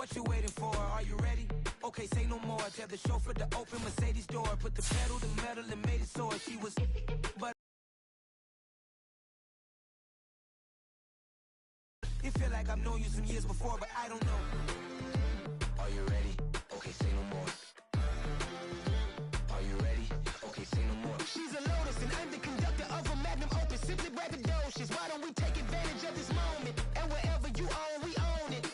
What you waiting for? Are you ready? Okay, say no more. Tell the chauffeur to open Mercedes door. Put the pedal to metal and made it soar. She was, but it feel like I've known you some years before, but I don't know. Are you ready? Okay, say no more. Are you ready? Okay, say no more. She's a Lotus and I'm the conductor of a magnum opus. Simply braggadocious. Why don't we take advantage of this moment? And wherever you own, we own it.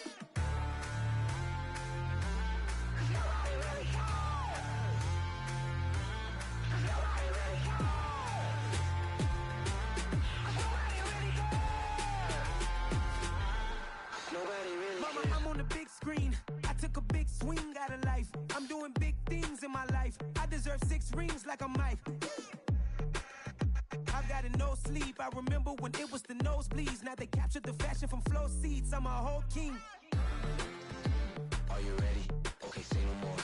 Mama, I'm on the big screen. I took a big swing out of life. I'm doing big things in my life. I deserve 6 rings like a Mike. I've got no sleep. I remember when it was the nosebleeds. Now they captured the fashion from flow seats. I'm a whole king. Are you ready? Okay, say no more.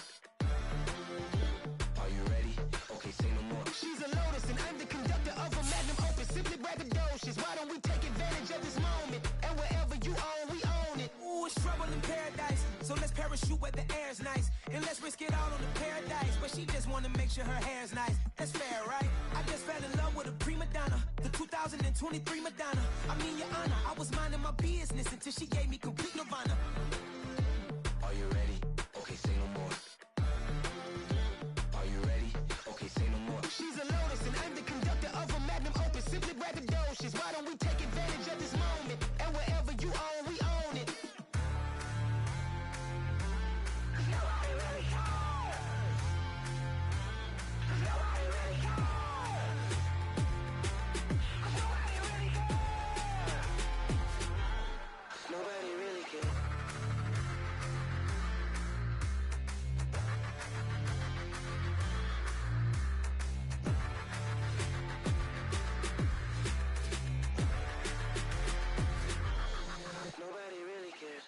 Are you ready? Okay, say no more. She's a Lotus and I'm the conductor of a magnum opus. Simply braggadocious. Why don't we take advantage of this moment? And wherever you own, we own it. Ooh, it's trouble in paradise. So let's parachute where the air's nice. And let's risk it all on the paradise. But she just wanna make sure her hair's nice. That's fair, right? I just fell in love with a prima donna. The 2023 Madonna. I mean, your honor, I was minding my business until she gave me complete nirvana. Are you ready? Okay, say no more. Are you ready? Okay, say no more. She's a Lotus and I'm the conductor of a magnum opus. Simply braggadocious. Why don't we take advantage of this moment? And wherever you own, we own it. Nobody really cares. Nobody really cares.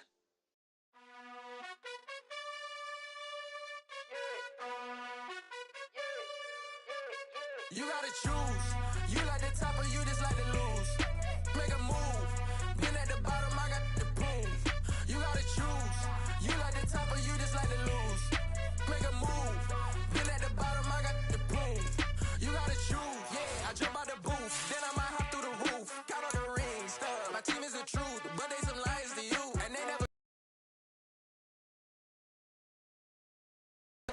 You gotta choose. You like the top or you just like to lose. Make a move. Been at the bottom, I got the proof. You gotta choose. You like the top or you just like to lose. Make a move. Been at the bottom, I got the proof. You gotta choose. Yeah, I jump out the booth. Then I might hop through the roof. Count all the rings. My team is the truth, but they some liars to you. And they never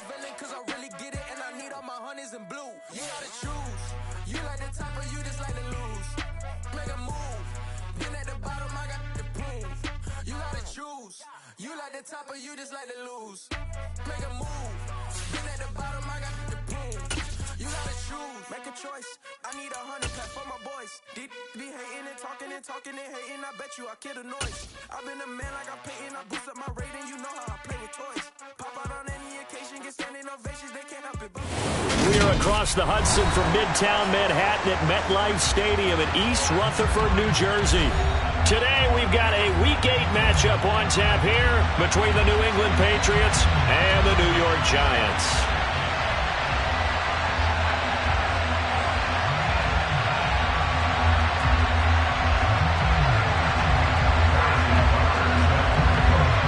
villain, cause I really get it. And I need all my honeys in blue. You gotta choose. You like the top or you just like to lose. Make a move. Been at the bottom, I got the proof. You gotta choose. You like the top or you just like to lose. Make a move. Been at the bottom, I got the proof. You gotta choose. Make a choice. I need 100 clap for my boys. Deep be hating and talking and hating. I bet you I kill the noise. I've been a man like I'm painting. I boost up my rating. You know how I play with toys. Pop out on any occasion, get standing ovations. They can't help it. We are across the Hudson from Midtown Manhattan at MetLife Stadium in East Rutherford, New Jersey. Today we've got a Week 8 matchup on tap here between the New England Patriots and the New York Giants.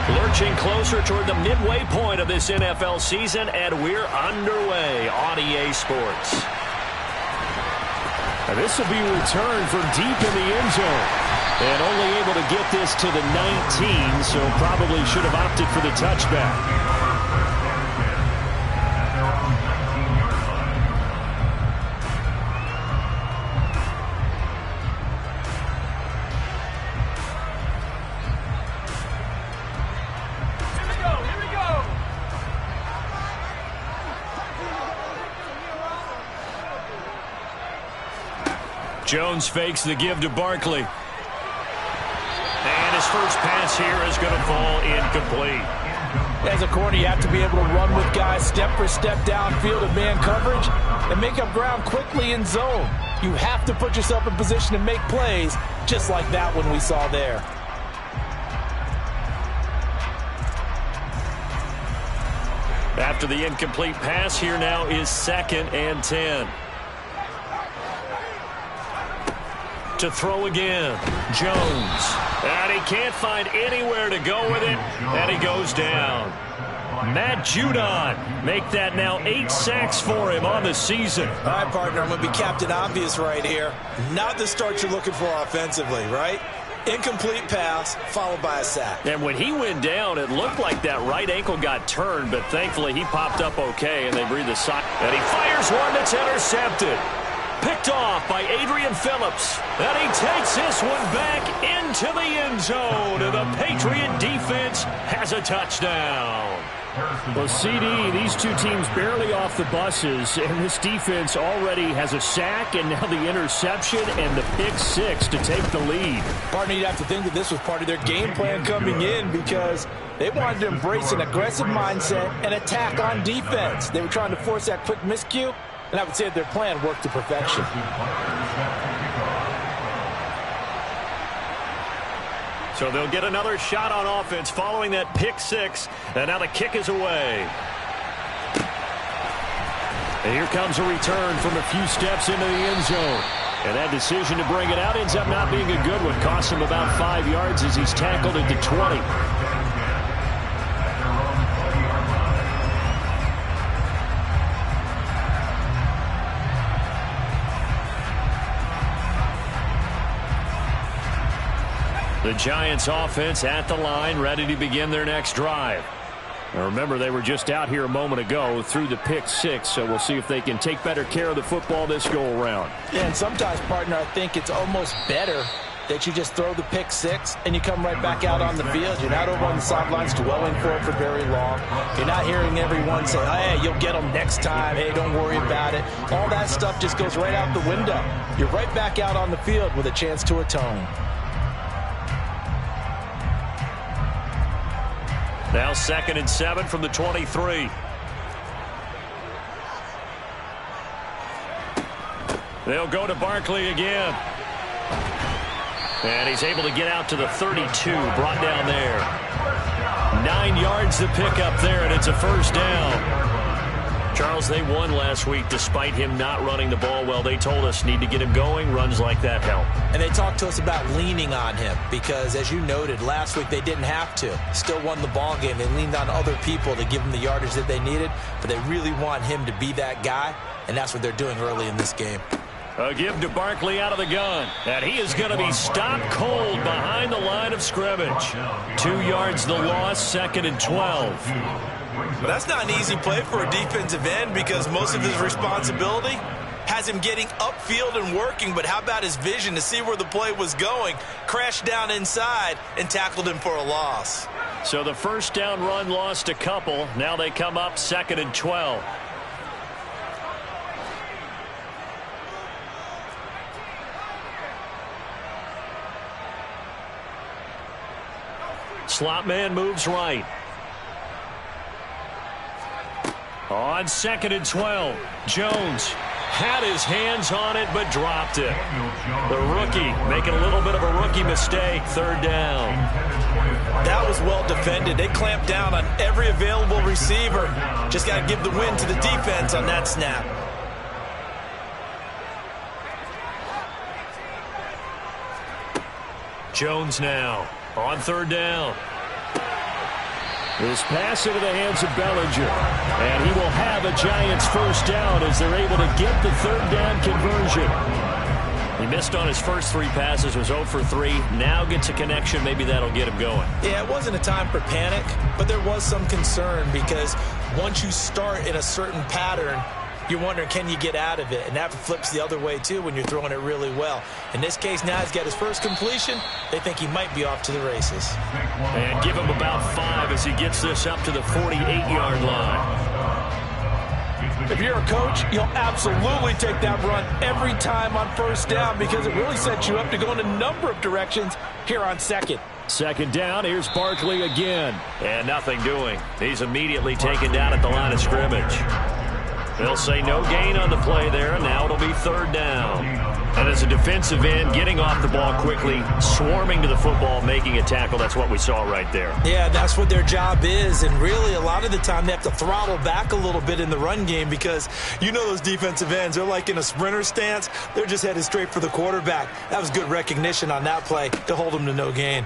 Lurching closer toward the midway point of this NFL season, and we're underway on EA Sports. And this will be returned from deep in the end zone. And only able to get this to the 19, so probably should have opted for the touchback. Jones fakes the give to Barkley. And his first pass here is going to fall incomplete. As a corner, you have to be able to run with guys step for step downfield in man coverage and make up ground quickly in zone. You have to put yourself in position to make plays, just like that one we saw there. After the incomplete pass, here now is 2nd and 10. To throw again. Jones. And he can't find anywhere to go with it. And he goes down. Matt Judon make that now 8 sacks for him on the season. All right, partner, I'm going to be Captain Obvious right here. Not the start you're looking for offensively, right? Incomplete pass, followed by a sack. And when he went down, it looked like that right ankle got turned, but thankfully he popped up okay, and they breathed a sigh. And he fires one that's intercepted. Picked off by Adrian Phillips. And he takes this one back into the end zone. And the Patriot defense has a touchdown. Well, CD, these two teams barely off the buses, and this defense already has a sack and now the interception and the pick six to take the lead. Partner, you'd have to think that this was part of their game plan coming in because they wanted to embrace an aggressive mindset and attack on defense. They were trying to force that quick miscue, and I would say that their plan worked to perfection. So they'll get another shot on offense following that pick six. And now the kick is away. And here comes a return from a few steps into the end zone. And that decision to bring it out ends up not being a good one. Costs him about 5 yards as he's tackled at the 20. The Giants offense at the line, ready to begin their next drive. Now remember, they were just out here a moment ago through the pick six, so we'll see if they can take better care of the football this go-around. Yeah, and sometimes, partner, I think it's almost better that you just throw the pick six and you come right back out on the field. You're not over on the sidelines dwelling for it for very long. You're not hearing everyone say, hey, you'll get them next time. Hey, don't worry about it. All that stuff just goes right out the window. You're right back out on the field with a chance to atone. Now 2nd and 7 from the 23. They'll go to Barkley again. And he's able to get out to the 32, brought down there. 9 yards to pick up there, and it's a first down. Charles, they won last week despite him not running the ball well. They told us need to get him going. Runs like that help. And they talked to us about leaning on him because, as you noted, last week they didn't have to. Still won the ball game. They leaned on other people to give them the yardage that they needed, but they really want him to be that guy, and that's what they're doing early in this game. A give to Barkley out of the gun. And he is going to be stopped cold behind the line of scrimmage. 2 yards the loss, 2nd and 12. But that's not an easy play for a defensive end because most of his responsibility has him getting upfield and working. But how about his vision to see where the play was going? Crashed down inside and tackled him for a loss. So the first down run lost a couple. Now they come up 2nd and 12. Slot man moves right. On 2nd and 12, Jones had his hands on it but dropped it. The rookie making a little bit of a rookie mistake, 3rd down. That was well defended. They clamped down on every available receiver. Just got to give the win to the defense on that snap. Jones now on 3rd down. This pass into the hands of Bellinger. And he will have a Giants first down as they're able to get the 3rd down conversion. He missed on his first 3 passes, was 0 for 3. Now gets a connection. Maybe that'll get him going. Yeah, it wasn't a time for panic, but there was some concern because once you start in a certain pattern, you're wondering, can you get out of it? And that flips the other way, too, when you're throwing it really well. In this case, now he's got his first completion. They think he might be off to the races. And give him about 5 as he gets this up to the 48-yard line. If you're a coach, you'll absolutely take that run every time on first down because it really sets you up to go in a number of directions here on 2nd. 2nd down, here's Barkley again. And nothing doing. He's immediately taken down at the line of scrimmage. They'll say no gain on the play there, and now it'll be 3rd down. And as a defensive end, getting off the ball quickly, swarming to the football, making a tackle, that's what we saw right there. Yeah, that's what their job is. And really, a lot of the time, they have to throttle back a little bit in the run game because you know those defensive ends, they're like in a sprinter stance. They're just headed straight for the quarterback. That was good recognition on that play to hold them to no gain.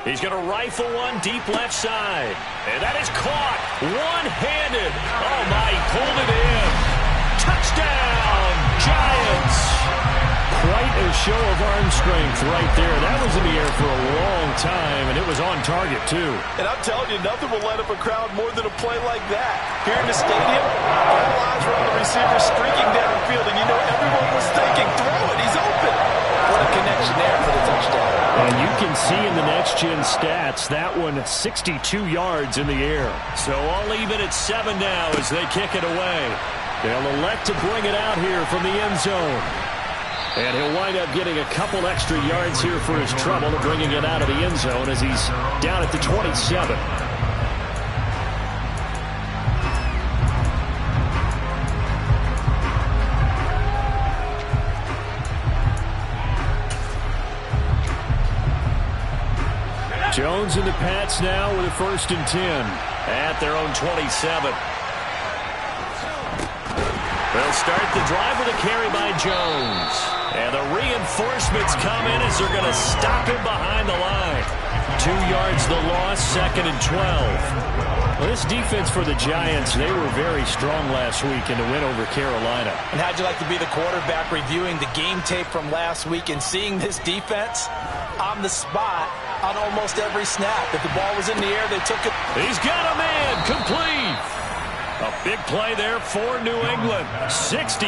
He's going to rifle one deep left side. And that is caught one-handed. Oh, my, he pulled it in. Touchdown, Giants. Quite a show of arm strength right there. That was in the air for a long time, and it was on target, too. And I'm telling you, nothing will light up a crowd more than a play like that. Here in the stadium, all eyes were on the receiver streaking downfield, and you know everyone was thinking, throw it, he's open. What a connection there for the touchdown. And you can see in the next-gen stats, that one 62 yards in the air. So I'll leave it at 7 now as they kick it away. They'll elect to bring it out here from the end zone. And he'll wind up getting a couple extra yards here for his trouble of bringing it out of the end zone as he's down at the 27. Jones and the Pats now with a 1st and 10 at their own 27. They'll start the drive with a carry by Jones. And the reinforcements come in as they're going to stop him behind the line. 2 yards the loss, 2nd and 12. Well, this defense for the Giants, they were very strong last week in the win over Carolina. And how'd you like to be the quarterback reviewing the game tape from last week and seeing this defense on the spot on almost every snap? If the ball was in the air, they took it. He's got a man, complete. A big play there for New England. 65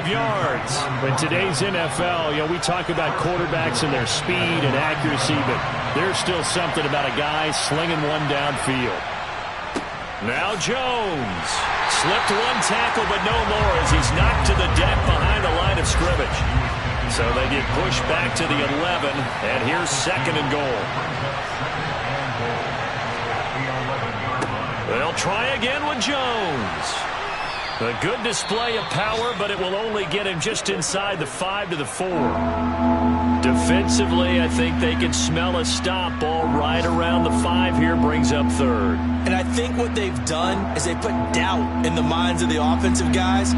yards. In today's NFL, you know, we talk about quarterbacks and their speed and accuracy, but there's still something about a guy slinging one downfield. Now Jones. Slipped one tackle, but no more as he's knocked to the deck behind the line of scrimmage. So they get pushed back to the 11, and here's 2nd and goal. They'll try again with Jones. A good display of power, but it will only get him just inside the 5 to the 4. Defensively, I think they can smell a stop. Ball right around the 5 here, brings up 3rd. And I think what they've done is they put doubt in the minds of the offensive guys.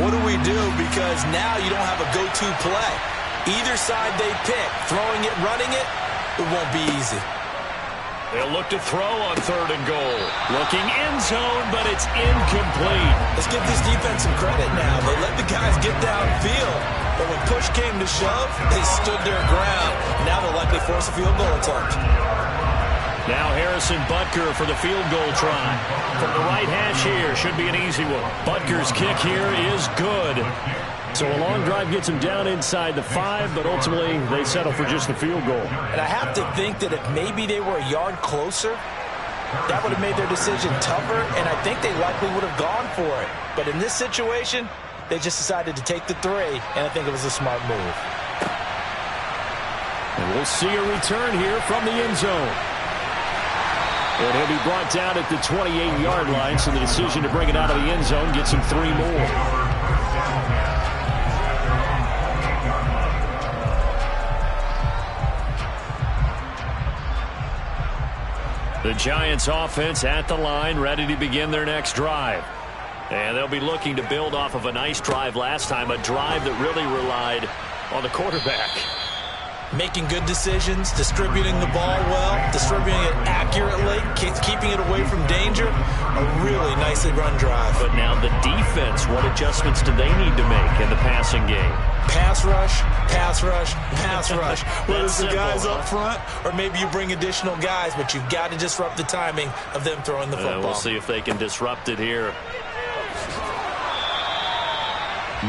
What do we do? Because now you don't have a go-to play. Either side they pick, throwing it, running it, it won't be easy. They'll look to throw on 3rd and goal. Looking end zone, but it's incomplete. Let's give this defense some credit now. They let the guys get downfield, but when push came to shove, they stood their ground. Now they'll likely force a field goal attempt. Now Harrison Butker for the field goal try. From the right hash here, should be an easy one. Butker's kick here is good. So a long drive gets them down inside the 5, but ultimately they settle for just the field goal. And I have to think that if maybe they were a yard closer, that would have made their decision tougher, and I think they likely would have gone for it. But in this situation, they just decided to take the 3, and I think it was a smart move. And we'll see a return here from the end zone. And he'll be brought down at the 28-yard line, so the decision to bring it out of the end zone gets him 3 more. The Giants offense at the line, ready to begin their next drive. And they'll be looking to build off of a nice drive last time, a drive that really relied on the quarterback. Making good decisions, distributing the ball well, distributing it accurately, keeping it away from danger. A really nicely run drive. But now the defense, what adjustments do they need to make in the passing game? Pass rush, pass rush, pass rush. Whether it's the guys up front or maybe you bring additional guys, but you've got to disrupt the timing of them throwing the football. We'll see if they can disrupt it here.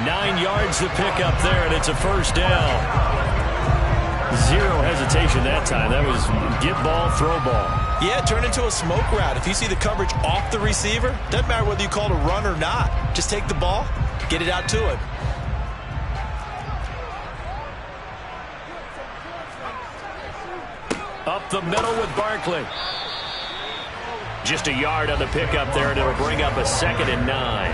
9 yards to pick up there, and it's a 1st down. Zero hesitation that time. That was get ball, throw ball. Yeah, turn into a smoke route. If you see the coverage off the receiver, doesn't matter whether you call it a run or not. Just take the ball, get it out to him. Up the middle with Barkley. Just a yard on the pickup there, and it'll bring up a 2nd and 9.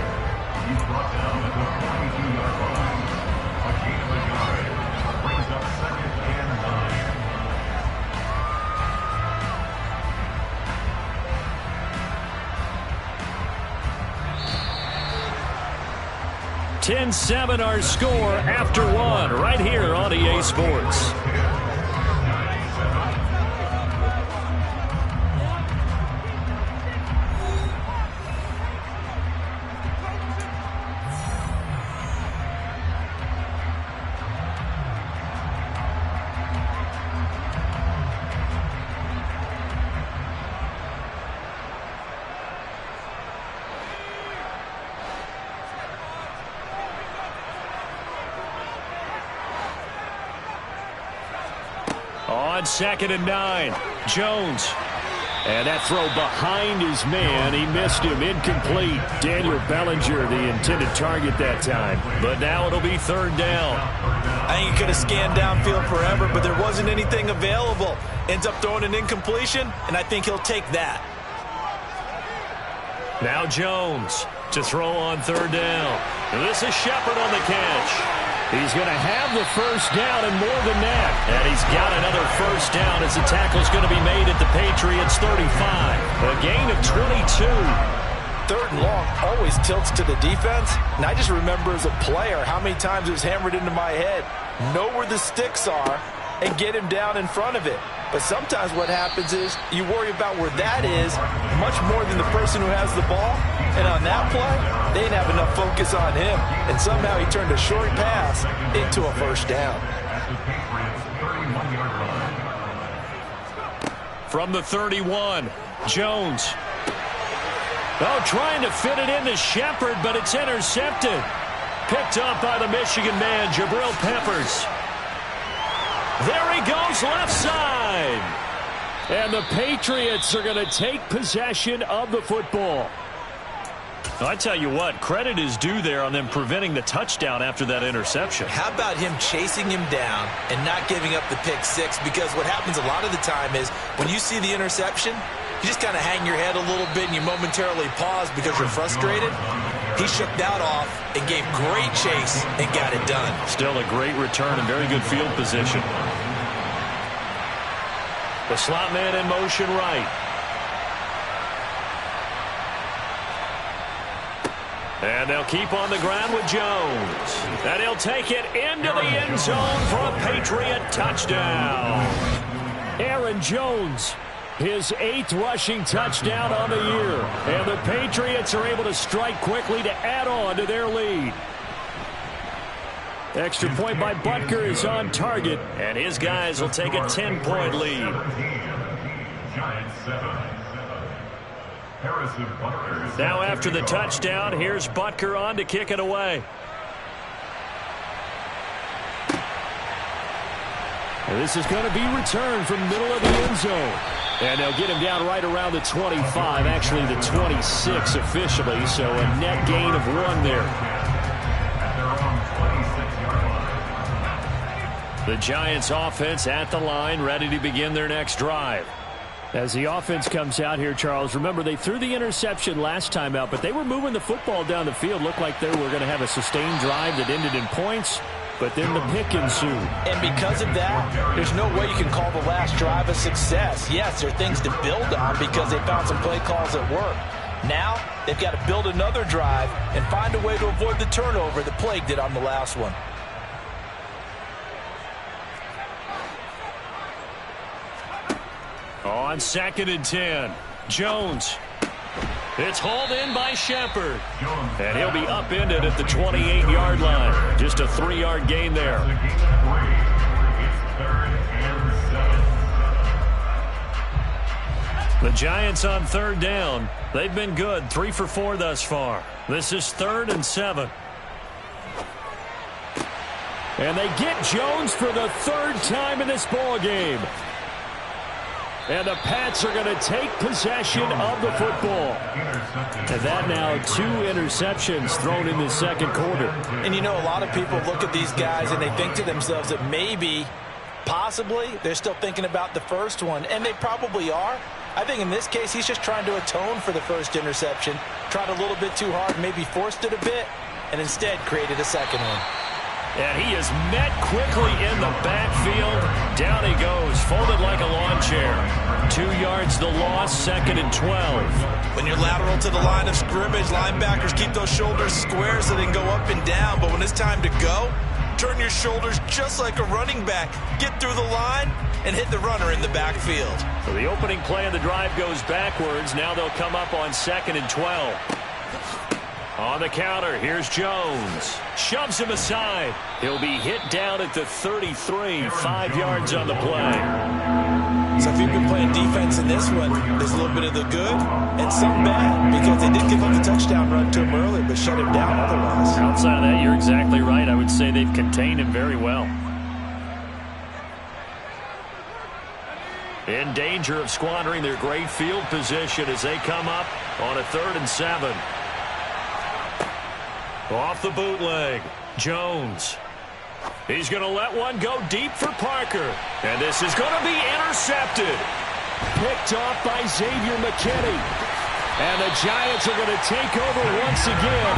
10-7 our score after one right here on EA Sports. On 2nd and 9, Jones. And that throw behind his man. He missed him. Incomplete. Daniel Bellinger, the intended target that time. But now it'll be 3rd down. I think he could have scanned downfield forever, but there wasn't anything available. Ends up throwing an incompletion, and I think he'll take that. Now Jones to throw on 3rd down. And this is Shepard on the catch. He's going to have the 1st down and more than that. And he's got another 1st down as the tackle's going to be made at the Patriots 35. A gain of 22. 3rd and long always tilts to the defense. And I just remember as a player how many times it was hammered into my head. Know where the sticks are and get him down in front of it. But sometimes what happens is you worry about where that is much more than the person who has the ball. And on that play, they didn't have enough focus on him. And somehow he turned a short pass into a 1st down. From the 31, Jones. Oh, trying to fit it into Shepard, but it's intercepted. Picked up by the Michigan man, Jabril Peppers. There he goes, left side. And the Patriots are going to take possession of the football. I tell you what, credit is due there on them preventing the touchdown after that interception. How about him chasing him down and not giving up the pick 6? Because what happens a lot of the time is when you see the interception, you just kind of hang your head a little bit and you momentarily pause because you're frustrated. He shook that off and gave great chase and got it done. Still a great return and very good field position. The slot man in motion right. And they'll keep on the ground with Jones. And he'll take it into the end zone for a Patriot touchdown. Aaron Jones, his 8th rushing touchdown on the year. And the Patriots are able to strike quickly to add on to their lead. Extra point by Butker is on target. And his guys will take a 10-point lead. Now after the touchdown, here's Butker on to kick it away. And this is going to be returned from the middle of the end zone. And they'll get him down right around the 25, actually the 26 officially, so a net gain of 1 there. The Giants offense at the line, ready to begin their next drive. As the offense comes out here, Charles, remember they threw the interception last time out, but they were moving the football down the field. Looked like they were going to have a sustained drive that ended in points, but then the pick ensued. And because of that, there's no way you can call the last drive a success. Yes, there are things to build on because they found some play calls that work. Now, they've got to build another drive and find a way to avoid the turnover that plagued it on the last one. On 2nd and 10, Jones. It's hauled in by Shepard. And he'll be upended at the 28-yard line. Just a 3-yard gain there. The Giants on 3rd down. They've been good, 3 for 4 thus far. This is 3rd and 7. And they get Jones for the 3rd time in this ball game. And the Pats are going to take possession of the football. And that now 2 interceptions thrown in the 2nd quarter. And you know, a lot of people look at these guys and they think to themselves that maybe, possibly, they're still thinking about the first one. And they probably are. I think in this case, he's just trying to atone for the first interception. Tried a little bit too hard, maybe forced it a bit, and instead created a second one. And he is met quickly in the backfield. Down he goes, folded like a lawn chair. 2 yards the loss, 2nd and 12. When you're lateral to the line of scrimmage, linebackers keep those shoulders square so they can go up and down. But when it's time to go, turn your shoulders just like a running back. Get through the line and hit the runner in the backfield. So the opening play of the drive goes backwards. Now they'll come up on 2nd and 12. On the counter, here's Jones. Shoves him aside. He'll be hit down at the 33, 5 yards on the play. So if you've been playing defense in this one, there's a little bit of the good and some bad, because they did give up the touchdown run to him earlier, but shut him down otherwise. Outside of that, you're exactly right. I would say they've contained him very well. In danger of squandering their great field position as they come up on a 3rd and 7. Off the bootleg, Jones. He's going to let one go deep for Parker. And this is going to be intercepted. Picked off by Xavier McKinney. And the Giants are going to take over once again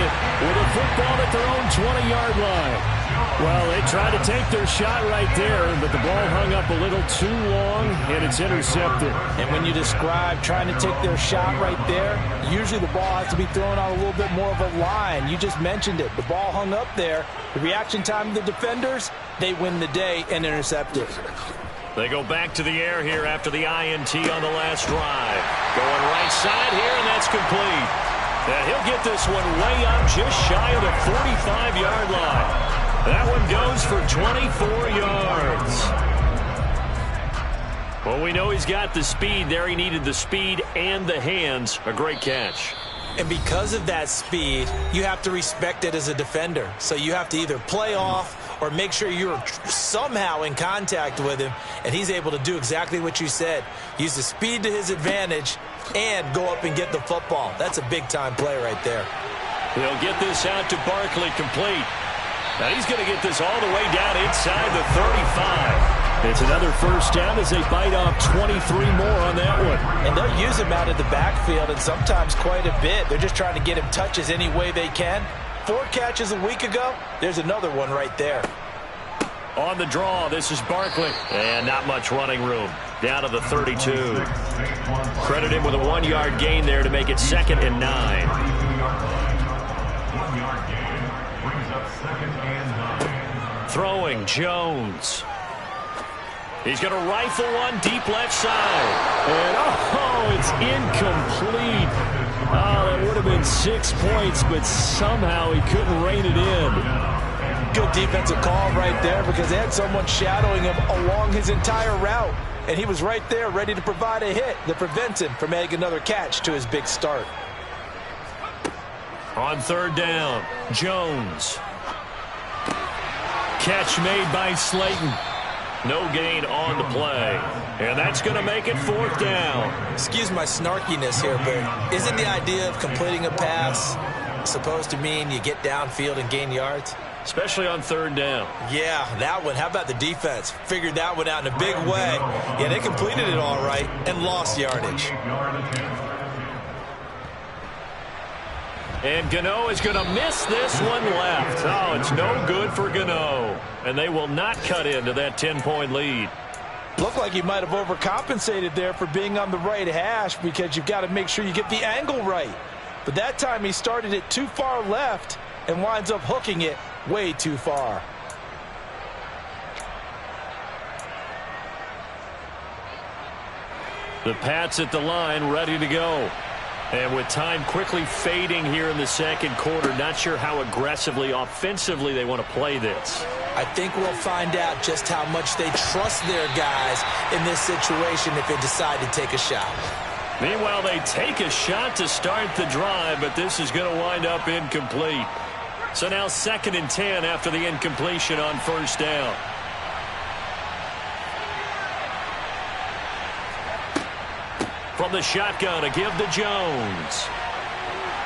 with a football at their own 20-yard line. Well, they tried to take their shot right there, but the ball hung up a little too long, and it's intercepted. And when you describe trying to take their shot right there, usually the ball has to be thrown on a little bit more of a line. You just mentioned it. The ball hung up there. The reaction time of the defenders, they win the day and intercept it. They go back to the air here after the INT on the last drive. Going right side here, and that's complete. And he'll get this one way up just shy of the 45-yard line. That one goes for 24 yards. Well, we know he's got the speed there. He needed the speed and the hands. A great catch. And because of that speed, you have to respect it as a defender. So you have to either play off or make sure you're somehow in contact with him, and he's able to do exactly what you said. Use the speed to his advantage and go up and get the football. That's a big-time play right there. He'll get this out to Barkley, complete. Now he's going to get this all the way down inside the 35. It's another first down as they bite off 23 more on that one. And they'll use him out of the backfield, and sometimes quite a bit. They're just trying to get him touches any way they can. 4 catches a week ago. There's another one right there. On the draw, this is Barkley. And not much running room. Down to the 32. Credit him with a 1-yard gain there to make it 2nd and 9. Throwing, Jones. He's going to rifle one deep left side. And, oh, it's incomplete. Oh, that would have been 6 points, but somehow he couldn't rein it in. Good defensive call right there, because they had someone shadowing him along his entire route. And he was right there ready to provide a hit that prevents him from adding another catch to his big start. On 3rd down, Jones. Catch made by Slayton. No gain on the play. And that's going to make it 4th down. Excuse my snarkiness here, but isn't the idea of completing a pass supposed to mean you get downfield and gain yards? Especially on 3rd down. Yeah, that one. How about the defense? Figured that one out in a big way. Yeah, they completed it all right and lost yardage. And Gano is going to miss this one left. Oh, it's no good for Gano. And they will not cut into that 10-point lead. Looked like he might have overcompensated there for being on the right hash, because you've got to make sure you get the angle right. But that time he started it too far left and winds up hooking it way too far. The Pats at the line, ready to go. And with time quickly fading here in the 2nd quarter, not sure how aggressively, offensively they want to play this. I think we'll find out just how much they trust their guys in this situation if they decide to take a shot. Meanwhile, they take a shot to start the drive, but this is going to wind up incomplete. So now 2nd and 10 after the incompletion on 1st down. From the shotgun, a give to Jones.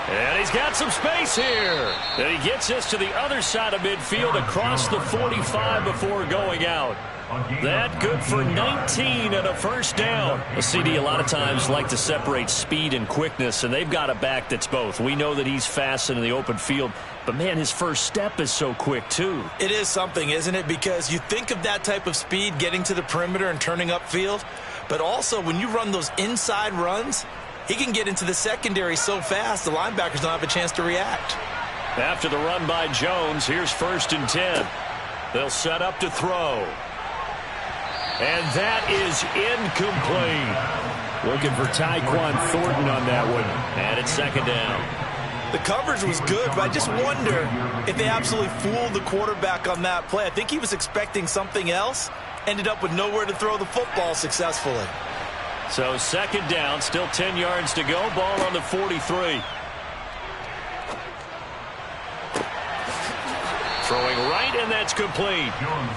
And he's got some space here. And he gets us to the other side of midfield across the 45 before going out. That good for 19 and a first down. A CD a lot of times like to separate speed and quickness, and they've got a back that's both. We know that he's fast in the open field, but, man, his first step is so quick, too. It is something, isn't it? Because you think of that type of speed getting to the perimeter and turning upfield, but also when you run those inside runs, he can get into the secondary so fast the linebackers don't have a chance to react. After the run by Jones, here's 1st and 10. They'll set up to throw. And that is incomplete. Looking for Tyquan Thornton on that one. And it's 2nd down. The coverage was good, but I just wonder if they absolutely fooled the quarterback on that play. I think he was expecting something else. Ended up with nowhere to throw the football successfully. So 2nd down, still 10 yards to go. Ball on the 43. Throwing right, and that's complete.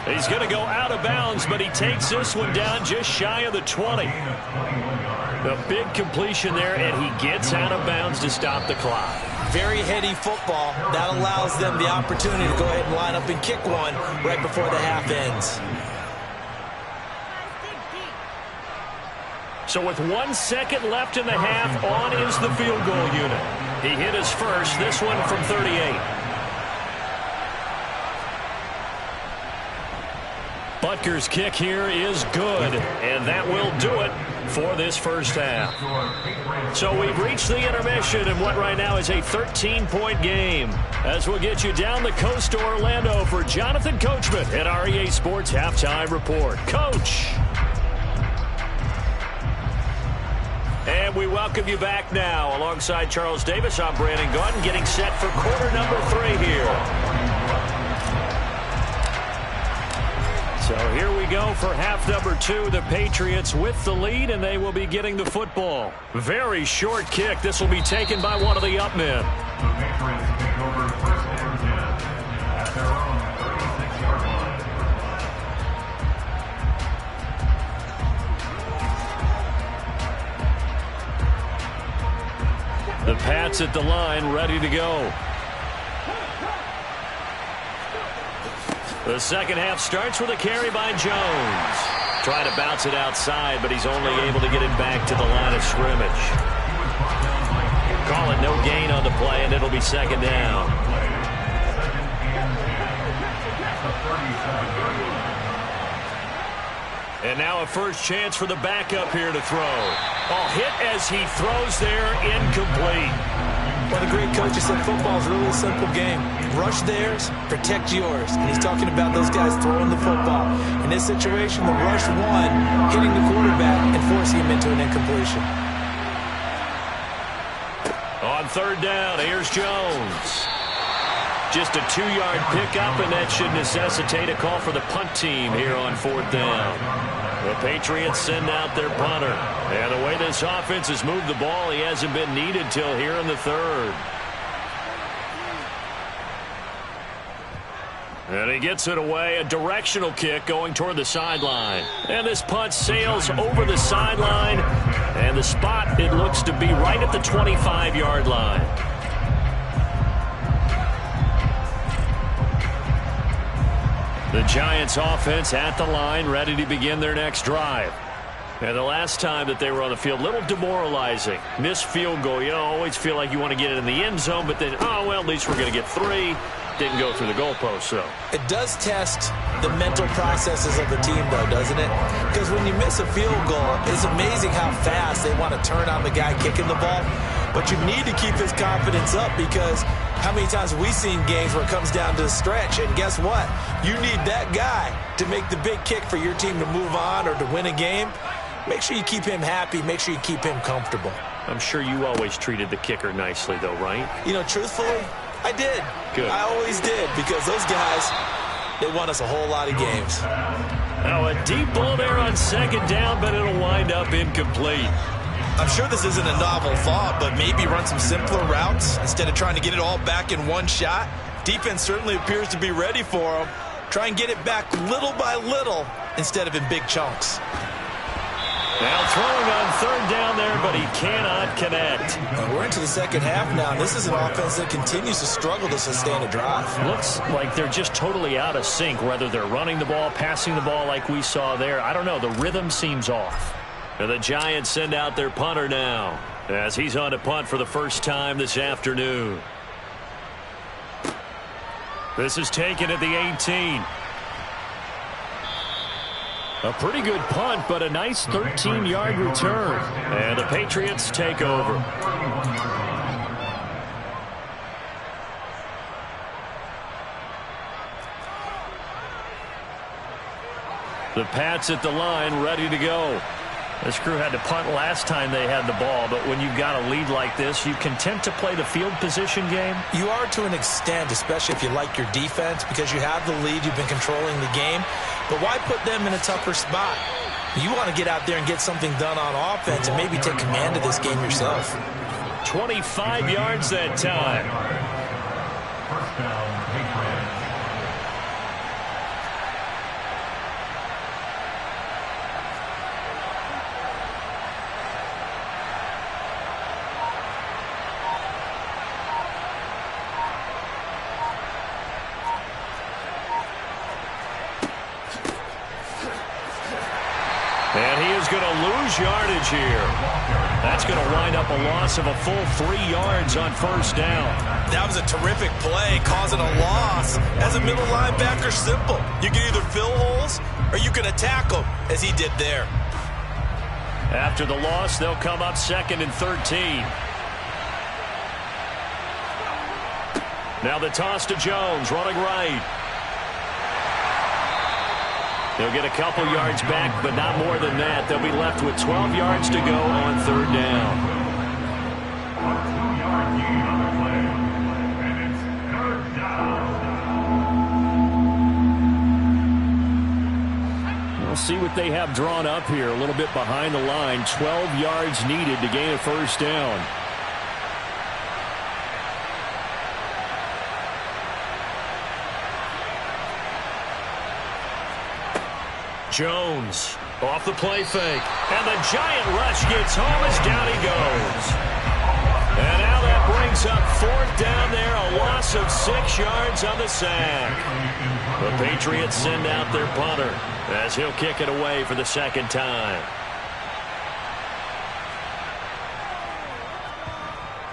He's going to go out of bounds, but he takes this one down just shy of the 20. A big completion there, and he gets out of bounds to stop the clock. Very heady football. That allows them the opportunity to go ahead and line up and kick one right before the half ends. So with 1 second left in the half, on is the field goal unit. He hit his first, this one from 38. Butker's kick here is good, and that will do it for this first half. So we've reached the intermission in what right now is a 13-point game, as we'll get you down the coast to Orlando for Jonathan Coachman at our EA Sports Halftime Report. Coach! And we welcome you back now. Alongside Charles Davis, I'm Brandon Gaudin, getting set for quarter number 3 here. So here we go for half number 2. The Patriots with the lead, and they will be getting the football. Very short kick. This will be taken by one of the up men. The Patriots take over 1st and 10 at their own 36-yard line. The Pats at the line, ready to go. The second half starts with a carry by Jones. Trying to bounce it outside, but he's only able to get it back to the line of scrimmage. Call it no gain on the play, and it'll be 2nd down. And now a first chance for the backup here to throw. Hit as he throws there, incomplete. One of the great coaches said football is really a simple game. Rush theirs, protect yours. And he's talking about those guys throwing the football. In this situation, the rush one, hitting the quarterback and forcing him into an incompletion. On 3rd down, here's Jones. Just a 2-yard pickup, and that should necessitate a call for the punt team here on 4th down. The Patriots send out their punter. And the way this offense has moved the ball, he hasn't been needed till here in the 3rd. And he gets it away, a directional kick going toward the sideline. And this punt sails over the sideline, and the spot, it looks to be right at the 25-yard line. The Giants offense at the line, ready to begin their next drive. And the last time that they were on the field, a little demoralizing. Missed field goal. You know, always feel like you want to get it in the end zone, but then, at least we're going to get 3. Didn't go through the goalpost, though. It does test the mental processes of the team, though, doesn't it? Because when you miss a field goal, it's amazing how fast they want to turn on the guy kicking the ball. But you need to keep his confidence up, because how many times have we seen games where it comes down to the stretch, and guess what? You need that guy to make the big kick for your team to move on or to win a game. Make sure you keep him happy. Make sure you keep him comfortable. I'm sure you always treated the kicker nicely, though, right? You know, truthfully, I did. Good. I always did, because those guys, they won us a whole lot of games. Now a deep ball there on 2nd down, but it'll wind up incomplete. I'm sure this isn't a novel thought, but maybe run some simpler routes instead of trying to get it all back in one shot. Defense certainly appears to be ready for them. Try and get it back little by little instead of in big chunks. Now throwing on third down there, but he cannot connect. We're into the second half now, and this is an offense that continues to struggle to sustain a drive. Looks like they're just totally out of sync, whether they're running the ball, passing the ball like we saw there. I don't know. The rhythm seems off. And the Giants send out their punter now, as he's on to punt for the first time this afternoon. This is taken at the 18. A pretty good punt, but a nice 13-yard return. And the Patriots take over. The Pats at the line, ready to go. This crew had to punt last time they had the ball, but when you've got a lead like this, you content to play the field position game? You are to an extent, especially if you like your defense, because you have the lead, you've been controlling the game. But why put them in a tougher spot? You want to get out there and get something done on offense and maybe take command of this game yourself. 25 yards that time. First down, Patriots. And he is going to lose yardage here. That's going to wind up a loss of a full 3 yards on first down. That was a terrific play, causing a loss. As a middle linebacker, simple. You can either fill holes or you can attack them, as he did there. After the loss, they'll come up 2nd and 13. Now the toss to Jones, running right. They'll get a couple yards back, but not more than that. They'll be left with 12 yards to go on third down. A 2-yard gain on the play, and it's third down. We'll see what they have drawn up here. A little bit behind the line. 12 yards needed to gain a first down. Jones off the play fake. And the giant rush gets home as down he goes. And now that brings up fourth down there. A loss of 6 yards on the sack. The Patriots send out their punter as he'll kick it away for the second time.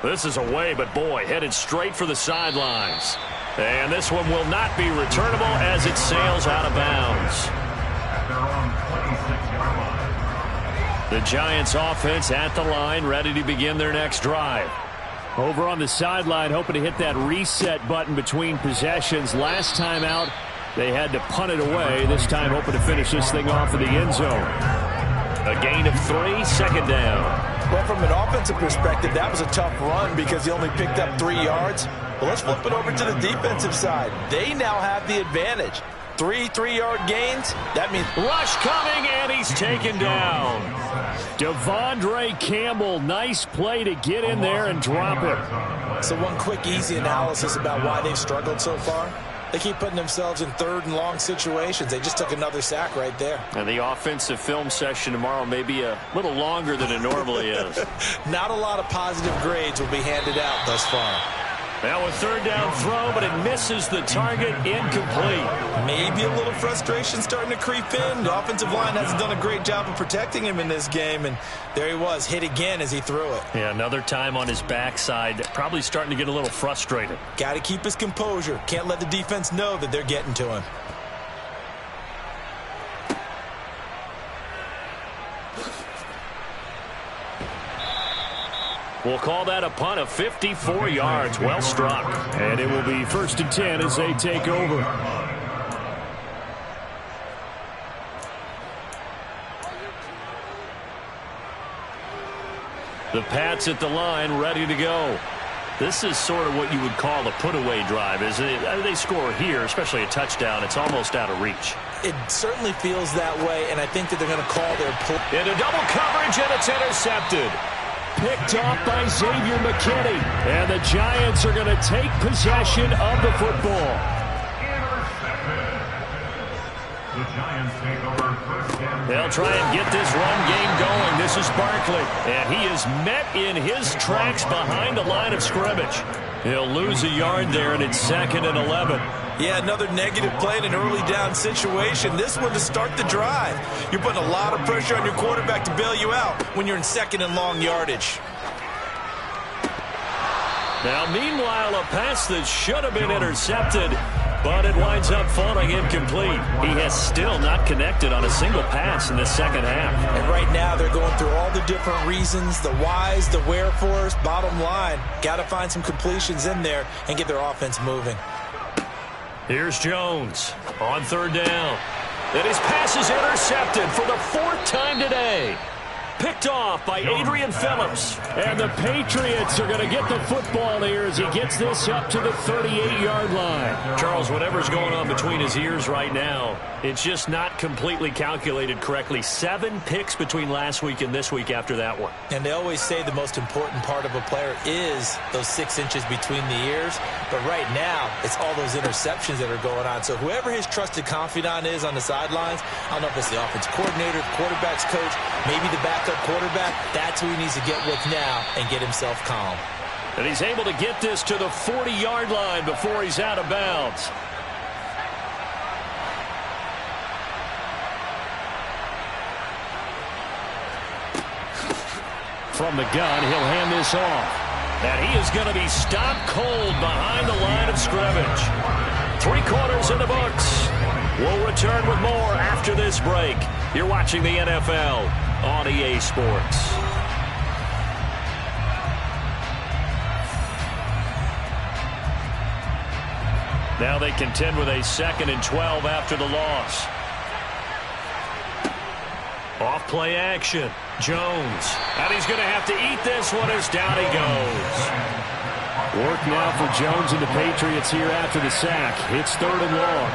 This is away, but boy, headed straight for the sidelines. And this one will not be returnable as it sails out of bounds. Their own 26-yard line. The Giants offense at the line, ready to begin their next drive. Over on the sideline, hoping to hit that reset button between possessions. Last time out, they had to punt it away. This time, hoping to finish this thing off in the end zone. A gain of 3, second down. Well, from an offensive perspective, that was a tough run because he only picked up 3 yards. But let's flip it over to the defensive side. They now have the advantage. 3 3-yard gains. That means Rush coming, and he's taken down. Devondre Campbell, nice play to get in there and drop it. So one quick, easy analysis about why they've struggled so far. They keep putting themselves in third and long situations. They just took another sack right there. And the offensive film session tomorrow may be a little longer than it normally is. Not a lot of positive grades will be handed out thus far. Now a third down throw, but it misses the target, incomplete. Maybe a little frustration starting to creep in. The offensive line hasn't done a great job of protecting him in this game, and there he was, hit again as he threw it. Yeah, another time on his backside, probably starting to get a little frustrated. Got to keep his composure. Can't let the defense know that they're getting to him. We'll call that a punt of 54 yards. Well struck. And it will be 1st and 10 as they take over. The Pats at the line, ready to go. This is sort of what you would call a put-away drive, isn't it? They score here, especially a touchdown. It's almost out of reach. It certainly feels that way, and I think that they're going to call their play. Into double coverage, and it's intercepted. Picked off by Xavier McKinney. And the Giants are going to take possession of the football. The Giants take over first and They'll try and get this run game going. This is Barkley, and he is met in his tracks behind the line of scrimmage. He'll lose a yard there, and it's 2nd and 11. Yeah, another negative play in an early down situation. This one to start the drive. You're putting a lot of pressure on your quarterback to bail you out when you're in 2nd and long yardage. Now, meanwhile, a pass that should have been intercepted, but it winds up falling incomplete. He has still not connected on a single pass in the second half. And right now they're going through all the different reasons, the whys, the wherefores. Bottom line, got to find some completions in there and get their offense moving. Here's Jones on 3rd down. And his pass is intercepted for the 4th time today. Picked off by Adrian Phillips. And the Patriots are going to get the football here as he gets this up to the 38-yard line. Charles, whatever's going on between his ears right now, it's just not completely calculated correctly. 7 picks between last week and this week after that one. And they always say the most important part of a player is those 6 inches between the ears. But right now, it's all those interceptions that are going on. So whoever his trusted confidant is on the sidelines, I don't know if it's the offense coordinator, quarterback's coach, maybe the backup quarterback, that's who he needs to get with now and get himself calm. And he's able to get this to the 40-yard line before he's out of bounds. From the gun, he'll hand this off. And he is going to be stopped cold behind the line of scrimmage. 3 quarters in the books. We'll return with more after this break. You're watching the NFL on EA Sports. Now they contend with a 2nd and 12 after the loss. Off play action. Jones. And he's going to have to eat this one as down he goes. Work now for Jones and the Patriots here after the sack. It's 3rd and long.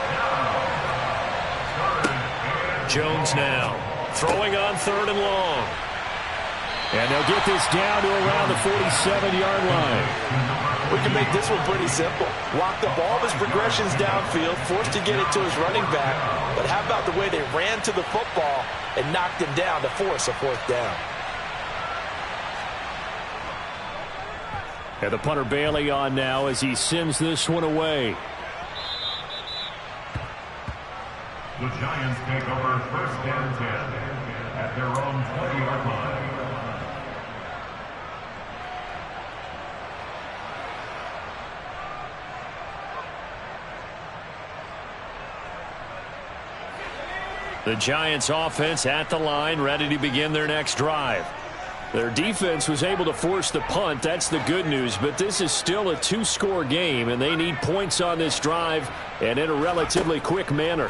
Jones now throwing on 3rd and long. And they'll get this down to around the 47-yard line. We can make this one pretty simple. Locked up all of his progressions downfield, forced to get it to his running back. But how about the way they ran to the football and knocked him down to force a 4th down? And the punter Bailey on now as he sends this one away. the Giants take over first and 10 at their own 20-yard line. The Giants offense at the line, ready to begin their next drive. Their defense was able to force the punt. That's the good news. But this is still a 2-score game, and they need points on this drive and in a relatively quick manner.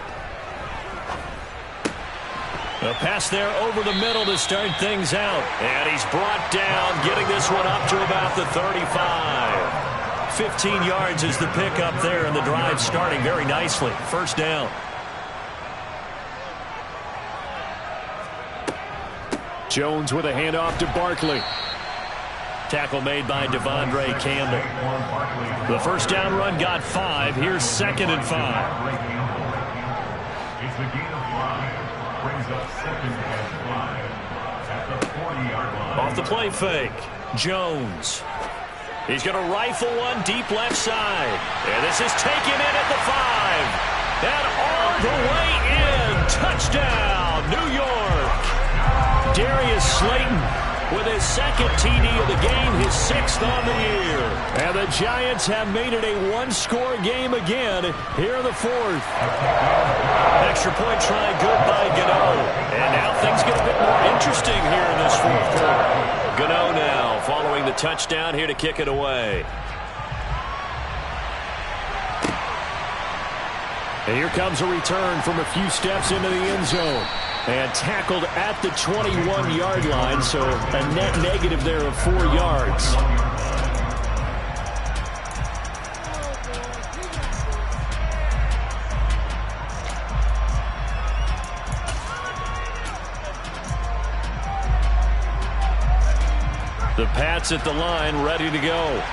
A pass there over the middle to start things out. And he's brought down, getting this one up to about the 35. 15 yards is the pickup there, and the drive starting very nicely. First down. Jones with a handoff to Barkley. Tackle made by Devondre Campbell. The first down run got 5. Here's 2nd and 5. It's a gain of 5. Brings up 2nd and 5 at the 40-yard line. Off the play fake, Jones. He's going to rifle one deep left side. And this is taken in at the 5. And all the way in. Touchdown, New York. Darius Slayton with his 2nd TD of the game, his 6th on the year. And the Giants have made it a 1-score game again here in the 4th. Extra point try good by Gano. And now things get a bit more interesting here in this 4th quarter. Gano now following the touchdown here to kick it away. And here comes a return from a few steps into the end zone. And tackled at the 21-yard line, so a net negative there of 4 yards. The Pats at the line, ready to go.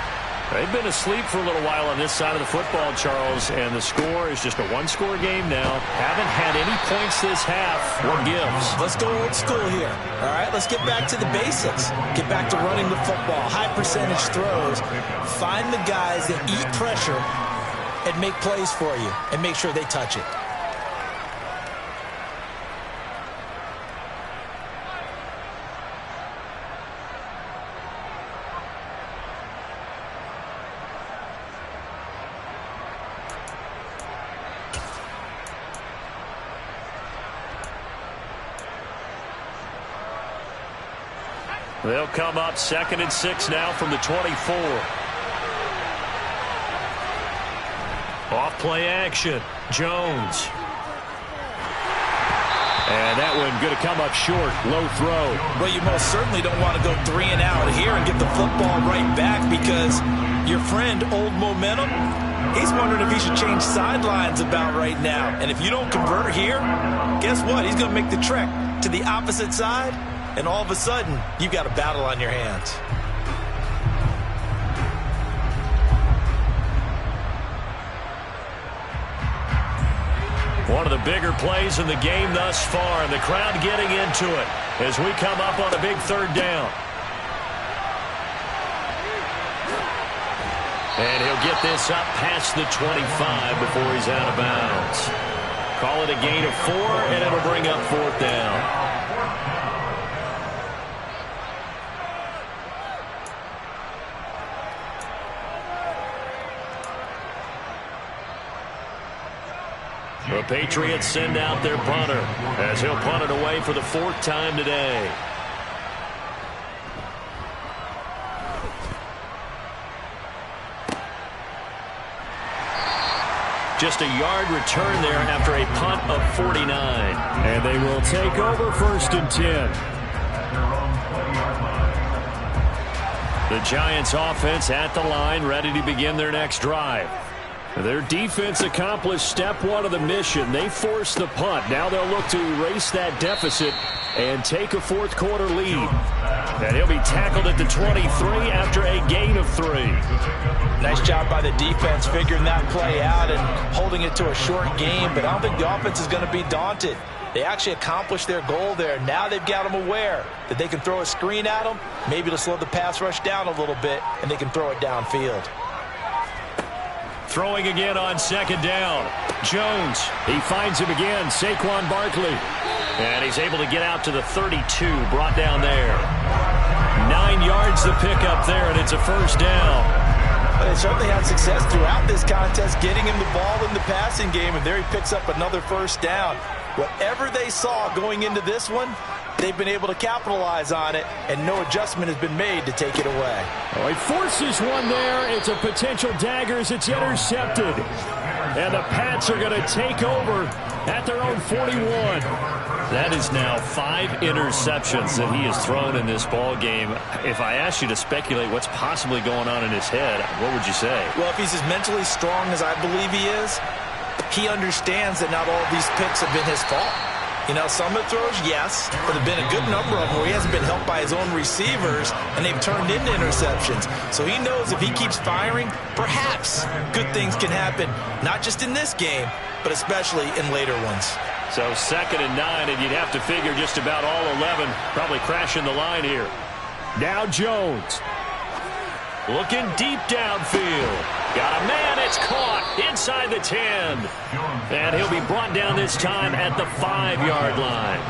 They've been asleep for a little while on this side of the football, Charles, and the score is just a one-score game now. Haven't had any points this half. What gives? Let's go old school here. All right, let's get back to the basics. Get back to running the football, high percentage throws. Find the guys that eat pressure and make plays for you and make sure they touch it. They'll come up 2nd and 6 now from the 24. Off play action. Jones. And that one going to come up short. Low throw. Well, you most certainly don't want to go 3 and out here and get the football right back because your friend, Old Momentum, he's wondering if he should change sidelines about right now. And if you don't convert here, guess what? He's going to make the trek to the opposite side. And all of a sudden, you've got a battle on your hands. One of the bigger plays in the game thus far, and the crowd getting into it as we come up on a big 3rd down. And he'll get this up past the 25 before he's out of bounds. Call it a gain of 4, and it'll bring up 4th down. The Patriots send out their punter as he'll punt it away for the 4th time today. Just a yard return there after a punt of 49. And they will take over 1st and 10. The Giants offense at the line, ready to begin their next drive. Their defense accomplished step 1 of the mission. They forced the punt. Now they'll look to erase that deficit and take a 4th quarter lead. And he'll be tackled at the 23 after a gain of 3. Nice job by the defense figuring that play out and holding it to a short game. But I don't think the offense is going to be daunted. They actually accomplished their goal there. Now they've got them aware that they can throw a screen at them, maybe to slow the pass rush down a little bit, and they can throw it downfield. Throwing again on 2nd down. Jones, he finds him again, Saquon Barkley. And he's able to get out to the 32, brought down there. 9 yards to pick up there, and it's a 1st down. They certainly had success throughout this contest, getting him the ball in the passing game, and there he picks up another 1st down. Whatever they saw going into this one, they've been able to capitalize on it, and no adjustment has been made to take it away. Oh, he forces one there. It's a potential dagger as it's intercepted. And the Pats are going to take over at their own 41. That is now 5 interceptions that he has thrown in this ball game. If I asked you to speculate what's possibly going on in his head, what would you say? Well, if he's as mentally strong as I believe he is, he understands that not all of these picks have been his fault. You know, some of the throws, yes, but there have been a good number of them where he hasn't been helped by his own receivers, and they've turned into interceptions. So he knows if he keeps firing, perhaps good things can happen, not just in this game, but especially in later ones. So 2nd and 9, and you'd have to figure just about all 11 probably crashing the line here. Now Jones. Looking deep downfield. Got a man, it's caught inside the 10. And he'll be brought down this time at the 5-yard line.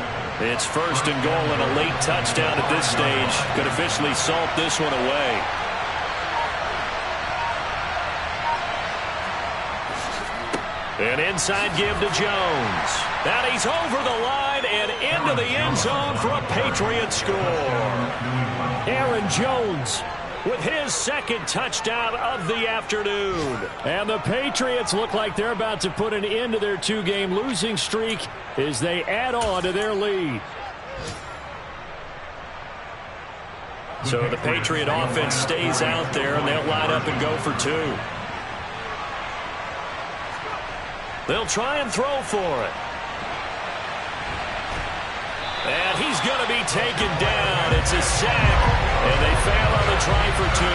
It's 1st and goal and a late touchdown at this stage. Could officially salt this one away. An inside give to Jones. And he's over the line and into the end zone for a Patriot score. Aaron Jones with his 2nd touchdown of the afternoon. And the Patriots look like they're about to put an end to their 2-game losing streak as they add on to their lead. So the Patriot offense stays out there, and they'll line up and go for 2. They'll try and throw for it. And he's going to be taken down. It's a sack, and they fail on the try for 2.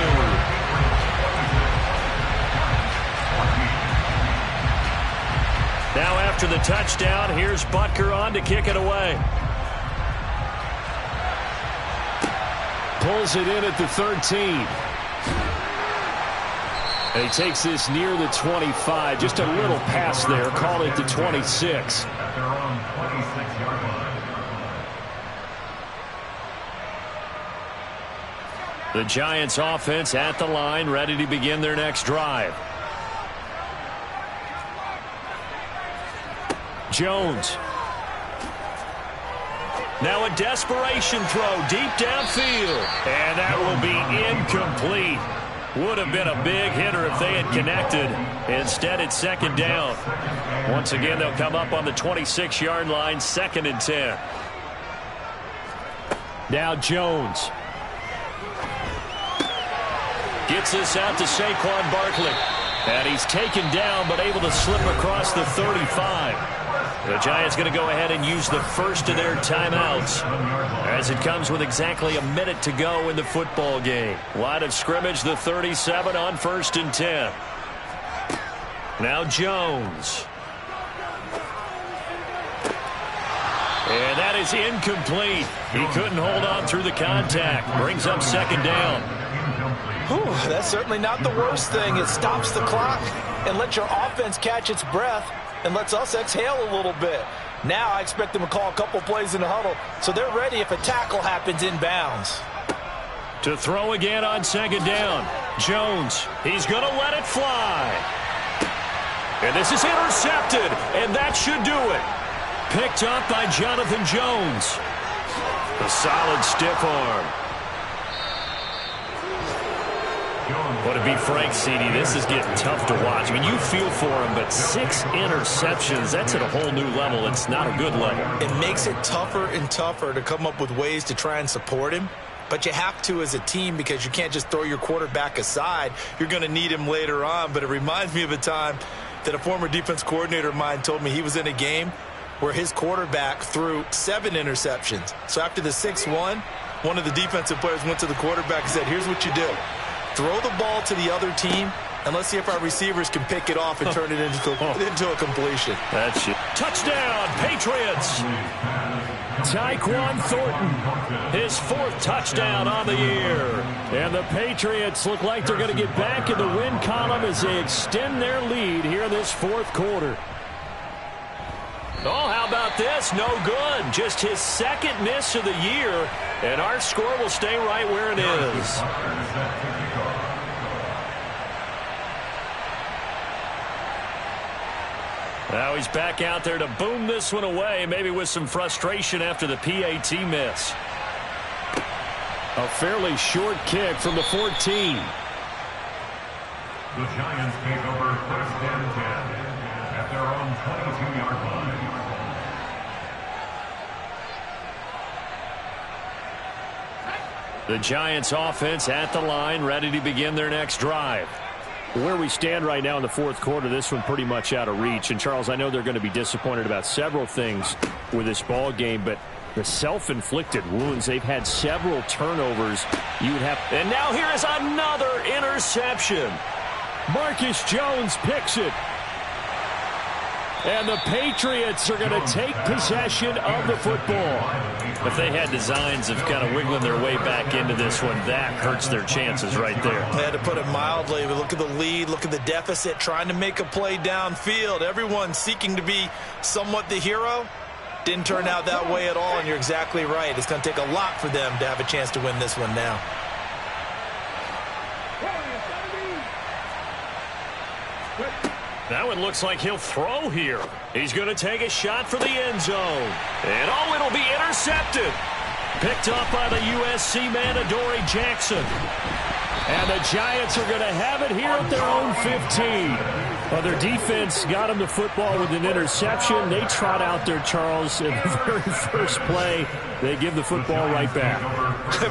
Now after the touchdown, here's Butker on to kick it away. Pulls it in at the 13. He takes this near the 25. Just a little pass there. Call it the 26. At their own 26-yard line. The Giants offense at the line, ready to begin their next drive. Jones. Now a desperation throw deep downfield. And that will be incomplete. Would have been a big hitter if they had connected. Instead, it's second down. Once again, they'll come up on the 26-yard line, 2nd and 10. Now Jones. Gets this out to Saquon Barkley. And he's taken down, but able to slip across the 35. The Giants going to go ahead and use the first of their timeouts as it comes with exactly a minute to go in the football game. Line of scrimmage, the 37 on 1st and 10. Now Jones. And that is incomplete. He couldn't hold on through the contact. Brings up 2nd down. Whew, that's certainly not the worst thing. It stops the clock and lets your offense catch its breath and lets us exhale a little bit. Now I expect them to call a couple plays in the huddle, so they're ready if a tackle happens inbounds. To throw again on 2nd down. Jones, he's going to let it fly. And this is intercepted, and that should do it. Picked up by Jonathan Jones. A solid stiff arm. But to be frank, CD, this is getting tough to watch. I mean, you feel for him, but 6 interceptions, that's at a whole new level. It's not a good level. It makes it tougher and tougher to come up with ways to try and support him. But you have to as a team because you can't just throw your quarterback aside. You're going to need him later on. But it reminds me of a time that a former defense coordinator of mine told me he was in a game where his quarterback threw 7 interceptions. So after the 6-1, one of the defensive players went to the quarterback and said, here's what you do. Throw the ball to the other team, and let's see if our receivers can pick it off and turn it into a completion. That's it. Touchdown, Patriots! Tyquan Thornton, his 4th touchdown on the year. And the Patriots look like they're going to get back in the win column as they extend their lead here in this 4th quarter. Oh, how about this? No good. Just his 2nd miss of the year, and our score will stay right where it is. Now he's back out there to boom this one away, maybe with some frustration after the PAT miss. A fairly short kick from the 14. The Giants take over 1st and 10 at their own 22-yard line. The Giants offense at the line, ready to begin their next drive. Where we stand right now in the 4th quarter, this one pretty much out of reach. And, Charles, I know they're going to be disappointed about several things with this ball game, but the self-inflicted wounds, they've had several turnovers. And now here is another interception. Marcus Jones picks it. And the Patriots are going to take possession of the football. If they had designs of kind of wiggling their way back into this one, that hurts their chances right there. They had to put it mildly, but look at the lead, look at the deficit, trying to make a play downfield. Everyone seeking to be somewhat the hero. Didn't turn out that way at all, and you're exactly right. It's going to take a lot for them to have a chance to win this one now. Now it looks like he'll throw here. He's going to take a shot for the end zone. And oh, it'll be intercepted. Picked up by the USC man, Adoree Jackson. And the Giants are going to have it here at their own 15. Well, their defense got them the football with an interception. They trot out there, Charles, in the very first play. They give the football right back.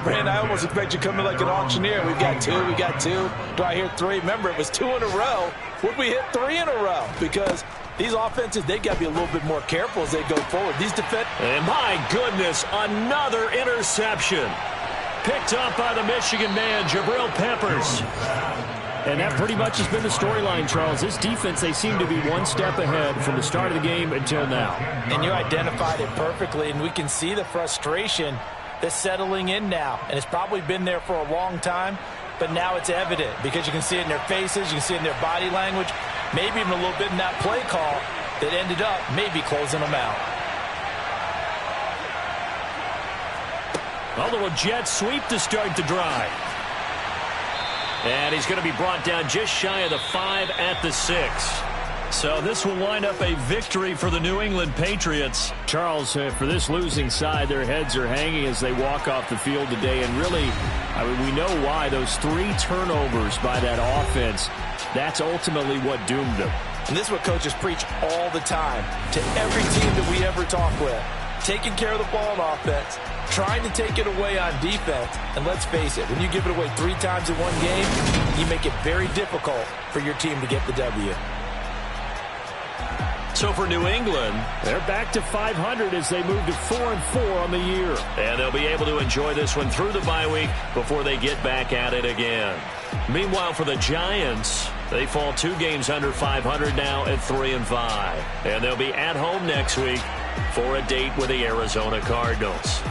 Brandon, I almost expect you to come in like an auctioneer. We've got 2, we got 2. Do I hear 3? Remember, it was 2 in a row. Would we hit 3 in a row? Because these offenses, they got to be a little bit more careful as they go forward. These defense. And my goodness, another interception. Picked up by the Michigan man, Jabril Peppers. And that pretty much has been the storyline, Charles. This defense, they seem to be one step ahead from the start of the game until now. And you identified it perfectly, and we can see the frustration that's settling in now. And it's probably been there for a long time, but now it's evident because you can see it in their faces, you can see it in their body language, maybe even a little bit in that play call that ended up maybe closing them out. A little jet sweep to start the drive. And he's going to be brought down just shy of the 5 at the 6. So this will wind up a victory for the New England Patriots. Charles, for this losing side, their heads are hanging as they walk off the field today. And really, I mean, we know why. Those 3 turnovers by that offense, that's ultimately what doomed them. And this is what coaches preach all the time to every team that we ever talk with. Taking care of the ball on offense, trying to take it away on defense. And let's face it, when you give it away 3 times in one game, you make it very difficult for your team to get the W. So for New England, they're back to 500 as they move to 4-4 on the year. And they'll be able to enjoy this one through the bye week before they get back at it again. Meanwhile, for the Giants, they fall 2 games under 500 now at 3-5. And they'll be at home next week for a date with the Arizona Cardinals.